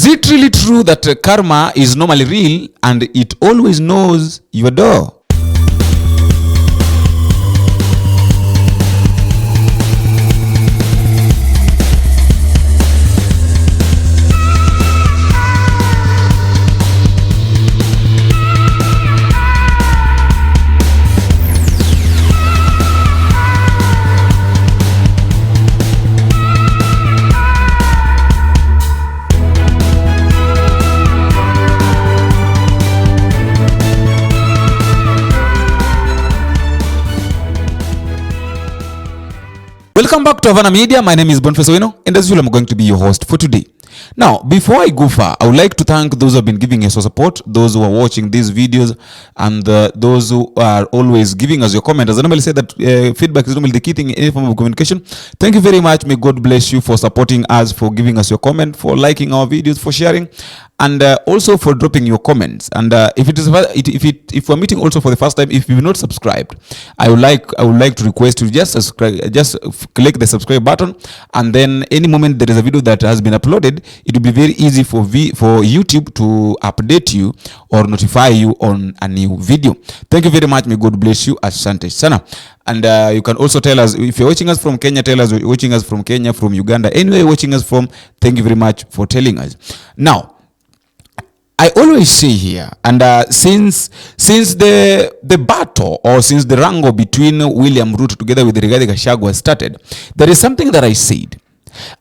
Is it really true that karma is normally real and it always knows your door? Welcome back to Havana Media. My name is Boniface Owino, and as usual, I'm going to be your host for today. Now, before I go far, I would like to thank those who have been giving us your support, those who are watching these videos, and those who are always giving us your comment. As I normally say that feedback is normally the key thing in any form of communication. Thank you very much. May God bless you for supporting us, for giving us your comment, for liking our videos, for sharing, and also for dropping your comments. And if we're meeting also for the first time, if you've not subscribed, I would like to request you just subscribe, just click the subscribe button, and then any moment there is a video that has been uploaded, it will be very easy for YouTube to update you or notify you on a new video. Thank you very much. May God bless you. Asante sana. And you can also tell us if you're watching us from Kenya. Tell us you're watching us from Kenya, from Uganda, anywhere you're watching us from. Thank you very much for telling us. Now, I always say here, and since the battle or since the wrangle between William Ruto together with Rigathi Gachagua started, there is something that I said.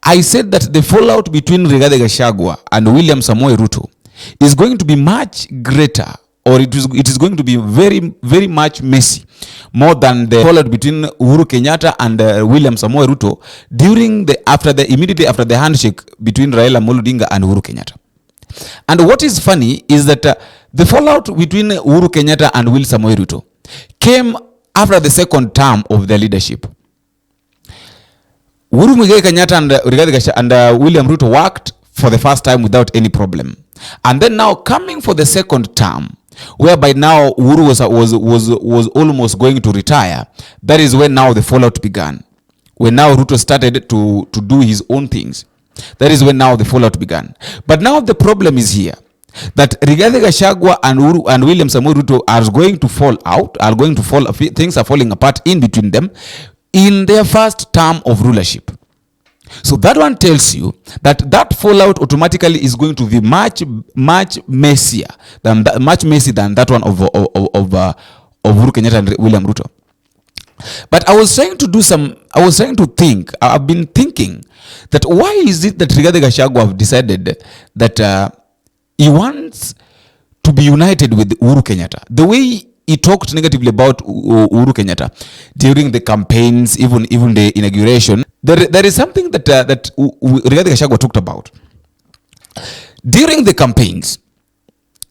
I said that the fallout between Rigathi Gachagua and William Samoei Ruto is going to be much greater, or it is going to be very, very much messy, more than the fallout between Uhuru Kenyatta and William Samoei Ruto immediately after the handshake between Raila Odinga and Uhuru Kenyatta. And what is funny is that the fallout between Uhuru Kenyatta and Will Samoei Ruto came after the second term of their leadership. Uhuru Kenyatta and Rigathi Gachagua and William Ruto worked for the first time without any problem. And then now coming for the second term, whereby now Uhuru was almost going to retire, that is when now the fallout began. When now Ruto started to do his own things. That is when now the fallout began. But now the problem is here, that Rigathi Gachagua and William Samoei Ruto are going to fall out, things are falling apart in between them in their first term of rulership. So that one tells you that fallout automatically is going to be much messier than that one of Uhuru Kenyatta and William Ruto. But I've been thinking that why is it that Rigathi Gachagua have decided that he wants to be united with Uhuru Kenyatta? The way he talked negatively about Uhuru Kenyatta during the campaigns, even the inauguration, there is something that Rigathi Gachagua talked about. During the campaigns,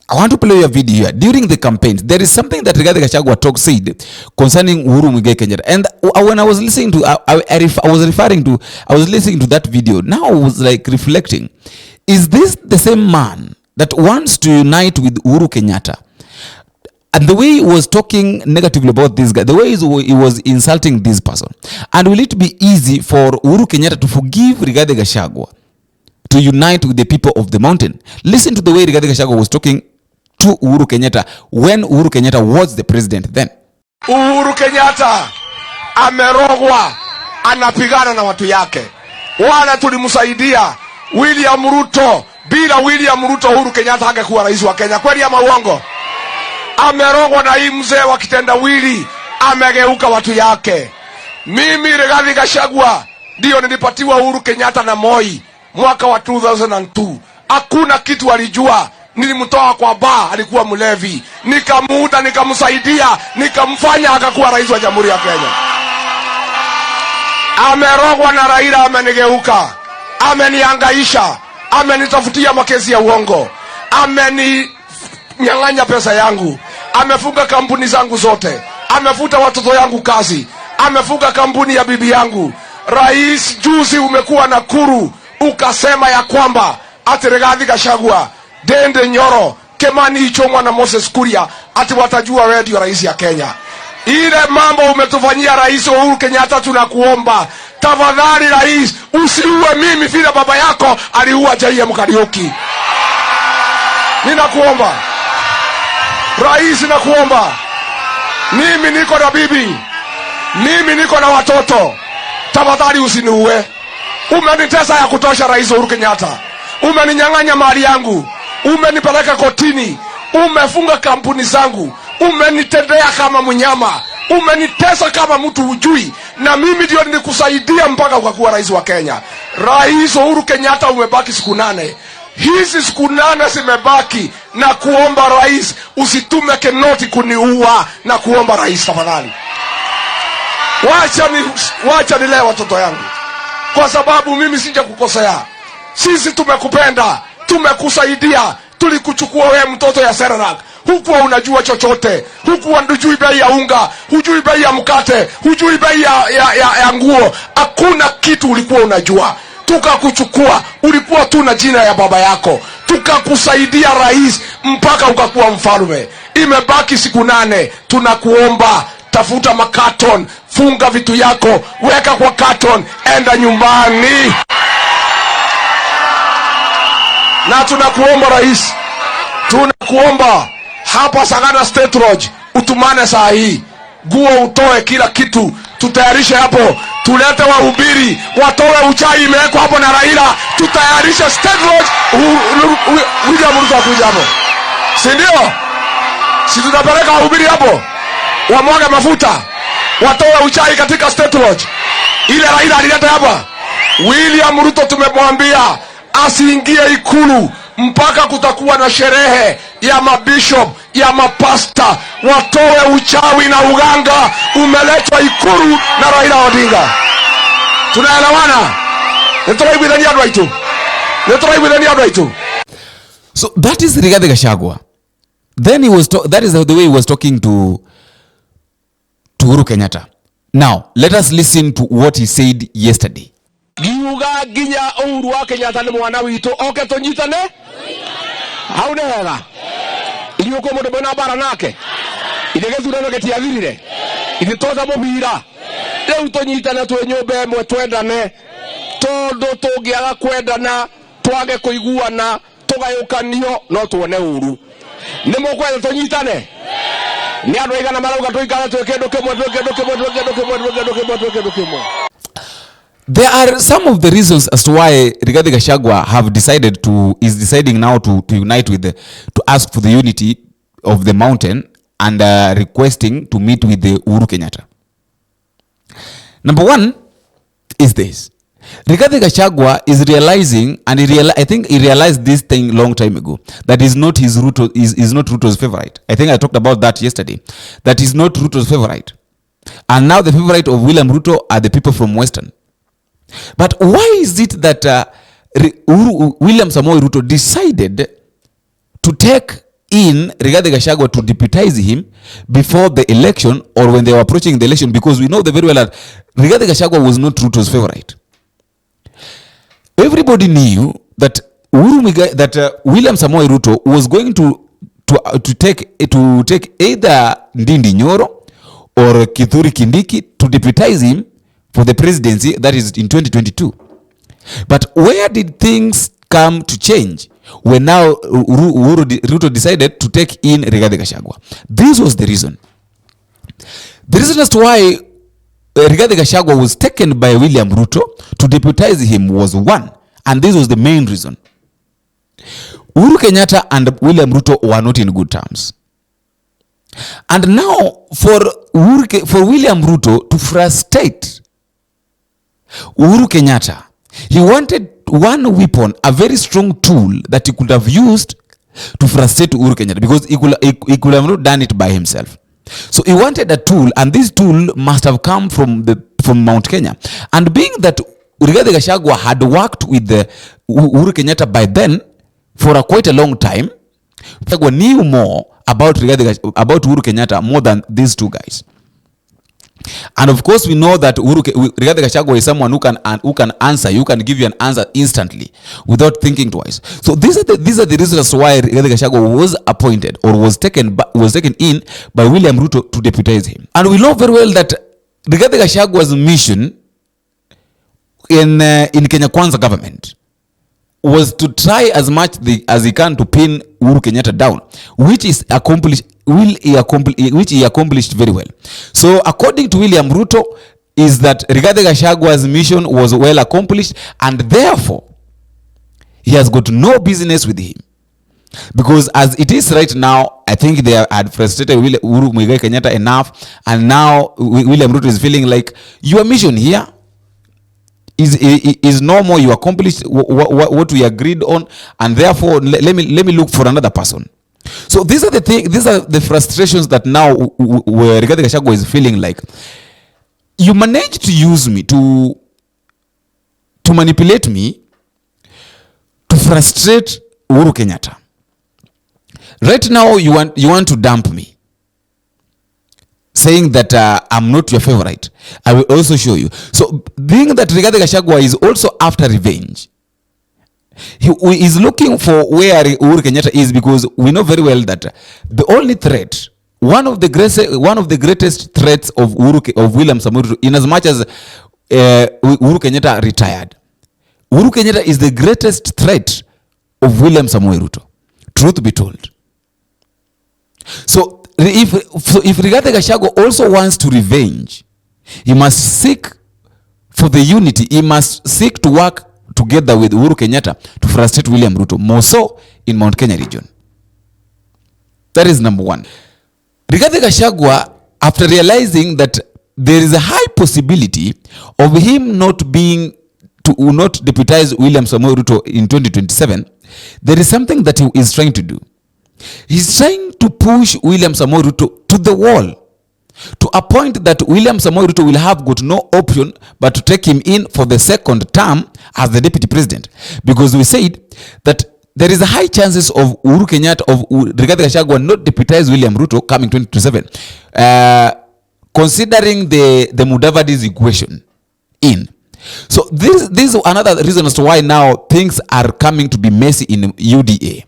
I want to play a video here. During the campaigns, there is something that Rigathi Gachagua said concerning Uhuru Kenyatta. And when I was listening to, I was listening to that video. Now I was like reflecting, is this the same man that wants to unite with Uhuru Kenyatta? And the way he was talking negatively about this guy, the way he was insulting this person. And will it be easy for Uhuru Kenyatta to forgive Rigathi Gachagua to unite with the people of the mountain? Listen to the way Rigathi Gachagua was talking to Uhuru Kenyatta when Uhuru Kenyatta was the president then. Uhuru Kenyatta amerogwa, anapigana na watu yake. Wala tulimsaidia William Ruto. Bila William Ruto Uhuru Kenyatta hangekuwa rais wa Kenya. Kweli ama uongo? Amerogwa na hii mzee wa kitendawili, amegeuka watu yake. Mimi Rigathi Gachagua ndio nilipatiwa Uhuru Kenyatta na Moi mwaka wa 2002. Hakuna kitu alijua. Nilimtoa kwa baa, alikuwa mlevi. Nikamuuta, nikamsaidia, nikamfanya akakuwa rais wa Jamhuri ya Kenya. Amerogwa na Raila, amenigeuka. Amenihangaisha, amenitafutia makesi ya uongo. Ameninyang'anya pesa yangu. Amefunga kampuni zangu zote. Amefuta watoto yangu kazi. Amefunga kampuni ya bibi yangu. Rais, juzi umekuwa Nakuru ukasema ya kwamba ati Rigathi Gachagua, Dende Nyoro, Kimani Ichung'wa na Moses Kuria ati watajua wewe ndio rais ya Kenya. Ile mambo umetufanyia Rais Uhuru Kenyatta, tunakuomba tafadhali rais, usiue mimi vile baba yako aliua JM Kariuki. Ninakuomba rais, nakuomba, mimi niko na bibi, mimi niko na watoto, tafadhali usiniue. Umenitesa ya kutosha Rais Uhuru Kenyatta. Umeninyang'anya mali yangu, umenipeleka kotini, umefunga kampuni zangu, umenitendea kama mnyama, umenitesa kama mtu hujui, na mimi ndio nilikusaidia mpaka ukakuwa rais wa Kenya. Rais Uhuru Kenyatta, umebaki siku 8. Hizi siku 8 zimebaki, na kuomba rais, usitume Kenoti kuniua, na kuomba rais tafadhali. Wacha nilee watoto yangu, kwa sababu mimi sija kukosea. Sisi tumekupenda, tumekusaidia, tulikuchukua wewe mtoto ya Serarak. Hukuwa unajua chochote, hukuwa unajui bei ya unga, hujui bei ya mkate, hujui bei ya nguo, hakuna kitu ulikuwa unajua. Tukakuchukua, ulikuwa tu na jina ya baba yako, tukakusaidia rais mpaka ukakuwa mfalme. Imebaki siku 8, tunakuomba, tafuta makaton, funga vitu yako, weka kwa katon, enda nyumbani. Na tunakuomba rais, tunakuomba hapa Sagana State Lodge utumane saa hii, guo utoe kila kitu, tutayarishe hapo, tulete wahubiri, watoe uchai imewekwa hapo na Raila, tutayarishe State Lodge. William Ruto akuja hapo, si ndio? Si tutapeleka wahubiri hapo, wamwaga mafuta, watoe uchai katika State Lodge ile Raila alileta hapa. William Ruto tumemwambia asiingie Ikulu mpaka kutakuwa na sherehe ya mabishop, ya mapasta, watoe uchawi na uganga umeletwa Ikulu na Raila Odinga. Tunaelewana? So that is Rigathi Gachagua. Then that is the way he was talking to Uhuru Kenyatta. Now, let us listen to what he said yesterday. Giuga ginya Uhuru wa Kenyatta ni mwana witu, oke tunyitane? Hau nega? Iliuko mundu mwena bara nake? Idegethurano getiathirire? Iditoza mubira? Leu tunyitane twe nyumba imwe twendane, tondu tungiaga kwendana, twage kuiguana, tugayukanio no tuone uru. Ni mukwenda tunyitane? Ni andu aigana marauga tuikara twe kindu kimwe There are some of the reasons as to why Rigathi Gachagua is deciding now to unite to ask for the unity of the mountain and requesting to meet with the Uhuru Kenyatta. Number one is this. Rigathi Gachagua is realizing, and I think he realized this thing long time ago, that is not Ruto's favorite. I think I talked about that yesterday. That is not Ruto's favorite. And now the favorite of William Ruto are the people from Western. But why is it that William Samoei Ruto decided to take in Rigathi Gachagua to deputize him before the election, or when they were approaching the election? Because we know very well that Rigathi Gachagua was not Ruto's favorite. Everybody knew that William Samoei Ruto was going to take either Ndindi Nyoro or Kithure Kindiki to deputize him for the presidency, that is in 2022. But where did things come to change when now Ruto decided to take in Rigathi Gachagua? This was the reason. The reason as to why Rigathi Gachagua was taken by William Ruto to deputize him was one, and this was the main reason. Uhuru Kenyatta and William Ruto were not in good terms. And now for William Ruto to frustrate Uhuru Kenyatta, he wanted one weapon, a very strong tool that he could have used to frustrate Uhuru Kenyatta, because he could have not done it by himself. So he wanted a tool, and this tool must have come from Mount Kenya. And being that Rigathi Gachagua had worked with Uhuru Kenyatta by then for quite a long time, Gachagua knew more about Uhuru Kenyatta more than these two guys. And of course, we know that Rigathi Gachagua is someone who can answer. You can give you an answer instantly without thinking twice. So these are the reasons why Rigathi Gachagua was appointed, or was taken in by William Ruto to deputize him. And we know very well that Rigathi Gachagua's mission in Kenya Kwanza government was to try as much as he can to pin Uhuru Kenyatta down, which he accomplished very well. So according to William Ruto, is that Rigathi Gachagua's mission was well accomplished, and therefore he has got no business with him. Because as it is right now, I think they had frustrated Uhuru Kenyatta enough, and now William Ruto is feeling like your mission here is no more. You accomplished what we agreed on, and therefore let me look for another person. So these are the frustrations that now where Rigathi Gachagua is feeling like, you managed to use me to manipulate me, to frustrate Uhuru Kenyatta. Right now you want to dump me, saying that I'm not your favorite. I will also show you. So being that Rigathi Gachagua is also after revenge, he is looking for where Uhuru Kenyatta is, because we know very well that the only threat, one of the greatest threats of William Samoei Ruto, in as much as Uhuru Kenyatta retired, Uhuru Kenyatta is the greatest threat of William Samoei Ruto, truth be told. So if Rigathi Gachagua also wants to revenge, he must seek for the unity. He must seek to work together with Uhuru Kenyatta to frustrate William Ruto, more so in Mount Kenya region. That is number one. Rigathi Gachagua, after realizing that there is a high possibility of him not deputize William Samoei Ruto in 2027, there is something that he is trying to do. He's trying to push William Samoei Ruto to the wall, to a point that William Samoei Ruto will have got no option but to take him in for the second term as the deputy president. Because we said that there is a high chances of Uhuru Kenyatta, of Rigathi Gachagua not deputize William Ruto coming 2027, considering the Mudavadi's equation in. So this is another reason as to why now things are coming to be messy in UDA.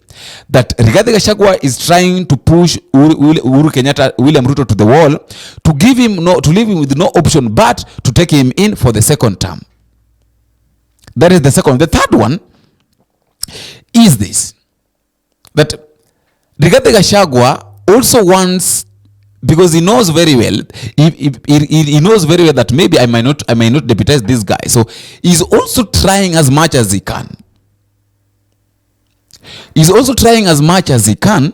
That Rigathi Gachagua is trying to push Uhuru Kenyatta, William Ruto to the wall, to leave him with no option but to take him in for the second term. That is the second. The third one is this, that Rigathi Gachagua also wants, because he knows very well, he knows very well that maybe I may not deputize this guy. So he's also trying as much as he can. He's also trying as much as he can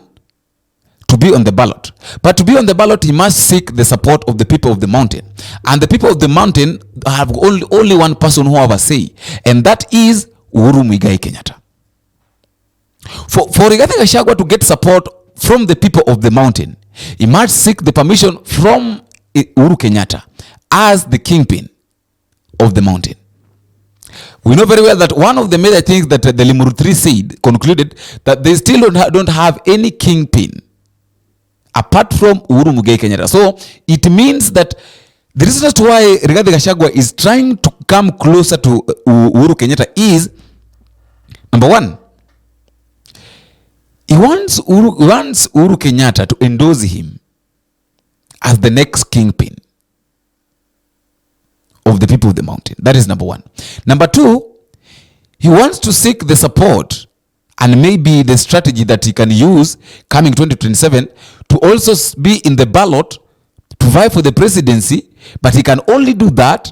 to be on the ballot. But to be on the ballot, he must seek the support of the people of the mountain. And the people of the mountain have only one person who have a say, and that is Uhuru Kenyatta. For Rigathi Gachagua to get support from the people of the mountain, he must seek the permission from Uhuru Kenyatta as the kingpin of the mountain. We know very well that one of the major things that the Limuru 3 concluded that they still don't have any kingpin apart from Uhuru Kenyatta. So it means that the reason as to why Rigathi Gachagua is trying to come closer to Uhuru Kenyatta is, number one, he wants Uhuru Kenyatta to endorse him as the next kingpin of the people of the mountain. That is number one. Number two, he wants to seek the support and maybe the strategy that he can use coming 2027 to also be in the ballot to vie for the presidency, but he can only do that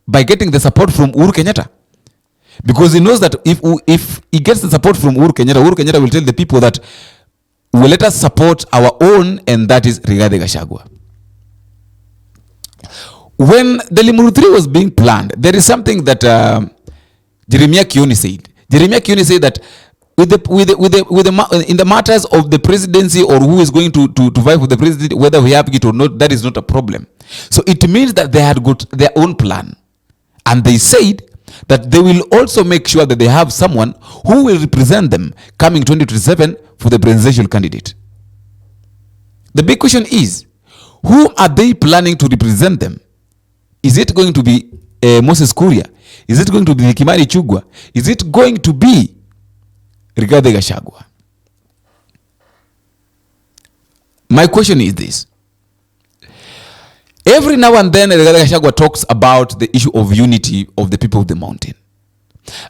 by getting the support from Uhuru Kenyatta. Because he knows that if he gets the support from Uhuru Kenyatta will tell the people that, well, let us support our own, and that is Rigathi Gachagua. When the Limuru 3 was being planned, there is something that Jeremiah Kioni said. Jeremiah Kioni said that in the matters of the presidency, or who is going to vie for the presidency, whether we have it or not, that is not a problem. So it means that they had got their own plan, and they said that they will also make sure that they have someone who will represent them coming 2027 for the presidential candidate. The big question is, who are they planning to represent them? Is it going to be Moses Kuria? Is it going to be Kimani Chugwa? Is it going to be Rigathi Gachagua? My question is this. Every now and then Rigathi Gachagua talks about the issue of unity of the people of the mountain.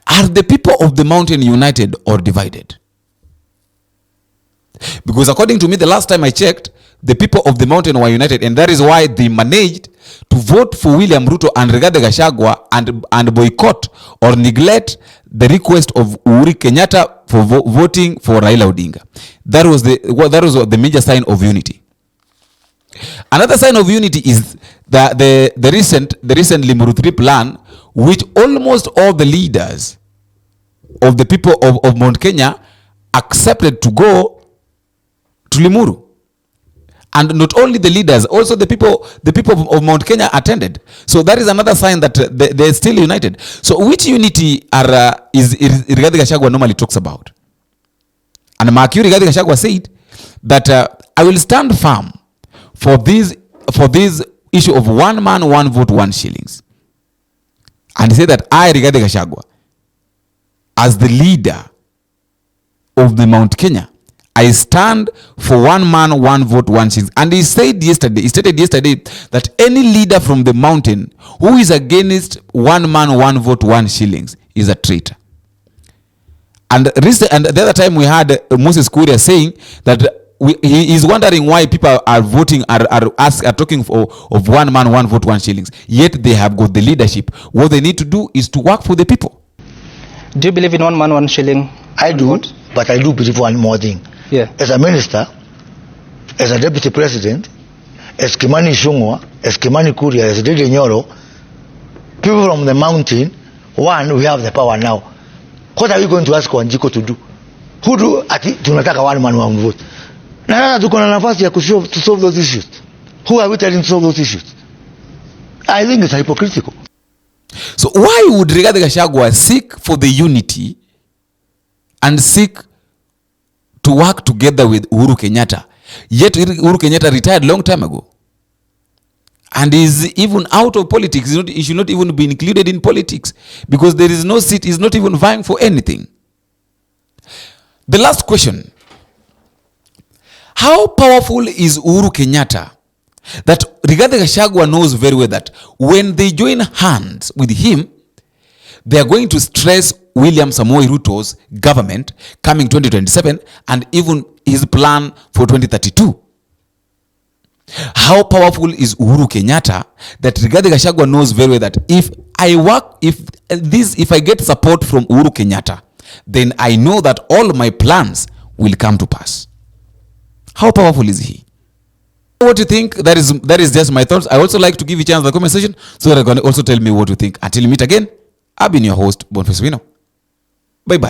Are the people of the mountain united or divided? Because according to me, the last time I checked, the people of the mountain were united, and that is why they managed to vote for William Ruto and Rigathi Gachagua and boycott or neglect the request of Uhuru Kenyatta for voting for Raila Odinga. That was the major sign of unity. Another sign of unity is the recent Limuru 3 plan, which almost all the leaders of the people of Mount Kenya accepted to go to Limuru. And not only the leaders, also the people of Mount Kenya attended. So that is another sign that they're still united. So which unity is Rigathi Gachagua normally talks about? And Rigathi Gachagua said that I will stand firm for this issue of one man, one vote, 1 shillings. And he said that I, Rigathi Gachagua, as the leader of the Mount Kenya, I stand for one man, one vote, 1 shillings. And he stated yesterday that any leader from the mountain who is against one man, one vote, 1 shillings is a traitor. And the other time we had Moses Kuria saying that he is wondering why people are voting, are talking of one man, one vote, 1 shillings. Yet they have got the leadership. What they need to do is to work for the people. Do you believe in one man, 1 shilling? I do, but I do believe one more thing. Yeah. As a minister, as a deputy president, as Kimani Ichung'wah, as Kimani Kuria, as Dede Nyoro, people from the mountain, one, we have the power now. What are we going to ask Wanjiko to do? Who do tunataka one man one vote? Na sasa tuko na nafasi ya to solve those issues. Who are we telling to solve those issues? I think it's hypocritical. So why would Rigathi Gachagua seek for the unity and seek to work together with Uhuru Kenyatta? Yet Uhuru Kenyatta retired long time ago and is even out of politics. He should not even be included in politics because there is no seat. He's not even vying for anything. The last question: how powerful is Uhuru Kenyatta that Rigathi Gachagua knows very well that when they join hands with him, they are going to stress William Samoei Ruto's government coming 2027 and even his plan for 2032. How powerful is Uhuru Kenyatta that Rigathi Gachagua knows very well that if I get support from Uhuru Kenyatta, then I know that all my plans will come to pass. How powerful is he? What you think? That is just my thoughts. I also like to give you a chance in the comment section so that you can also tell me what you think. Until we meet again, I've been your host, Boniface Wino. Bye-bye.